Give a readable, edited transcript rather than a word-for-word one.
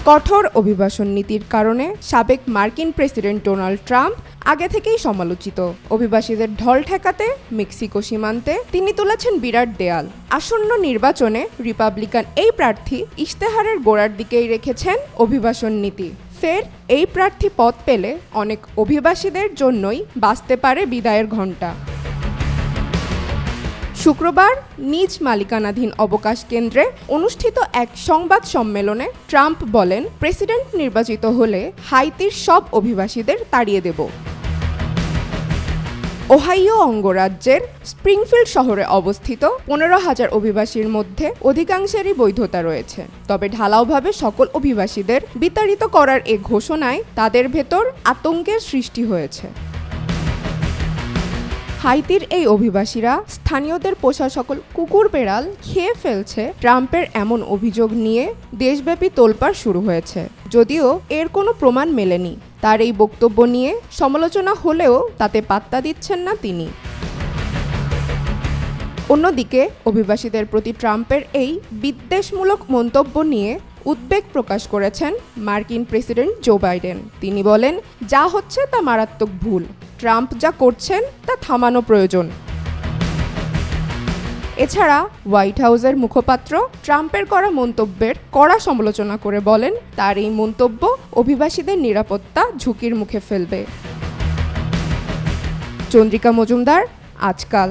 কঠোর অভিবাসন নীতির কারণে সাবেক মার্কিন প্রেসিডেন্ট ডোনাল্ড ট্রাম্প আগে থেকেই সমালোচিত। অভিবাসীদের ঢল ঠেকাতে মেক্সিকো সীমান্তে তিনি তুলেছেন বিরাট দেয়াল। আসন্ন নির্বাচনে রিপাবলিকান এই প্রার্থী ইশতেহারের গোড়ার দিকেই রেখেছেন অভিবাসন নীতি। ফের এই প্রার্থী পদ পেলে অনেক অভিবাসীদের জন্যই বাজতে পারে বিদায়ের ঘণ্টা। শুক্রবার নিজ মালিকানাধীন অবকাশ কেন্দ্রে অনুষ্ঠিত এক সংবাদ সম্মেলনে ট্রাম্প বলেন, প্রেসিডেন্ট নির্বাচিত হলে হাইতির সব অভিবাসীদের তাড়িয়ে দেব। ওহাইও অঙ্গরাজ্যের স্প্রিংফিল্ড শহরে অবস্থিত 15,000 অভিবাসীর মধ্যে অধিকাংশেরই বৈধতা রয়েছে। তবে ঢালাওভাবে সকল অভিবাসীদের বিতাড়িত করার এ ঘোষণায় তাদের ভেতর আতঙ্কের সৃষ্টি হয়েছে। হাইতির এই অভিবাসীরা স্থানীয়দের পোষা সকল কুকুর বেড়াল খেয়ে ফেলছে। ট্রাম্পের এমন অভিযোগ নিয়ে দেশব্যাপী তোলপাড় শুরু হয়েছে, যদিও এর কোনো প্রমাণ মেলেনি। তার এই বক্তব্য নিয়ে সমালোচনা হলেও তাতে পাত্তা দিচ্ছেন না তিনি। অন্যদিকে অভিবাসীদের প্রতি ট্রাম্পের এই বিদ্বেষমূলক মন্তব্য নিয়ে উদ্বেগ প্রকাশ করেছেন মার্কিন প্রেসিডেন্ট জো বাইডেন। তিনি বলেন, যা হচ্ছে তা মারাত্মক ভুল। ট্রাম্প যা করছেন তা থামানো প্রয়োজন। এছাড়া হোয়াইট হাউসের মুখপাত্র ট্রাম্পের করা মন্তব্যের কড়া সমালোচনা করে বলেন, তার এই মন্তব্য অভিবাসীদের নিরাপত্তা ঝুঁকির মুখে ফেলবে। চন্দ্রিকা মজুমদার, আজকাল।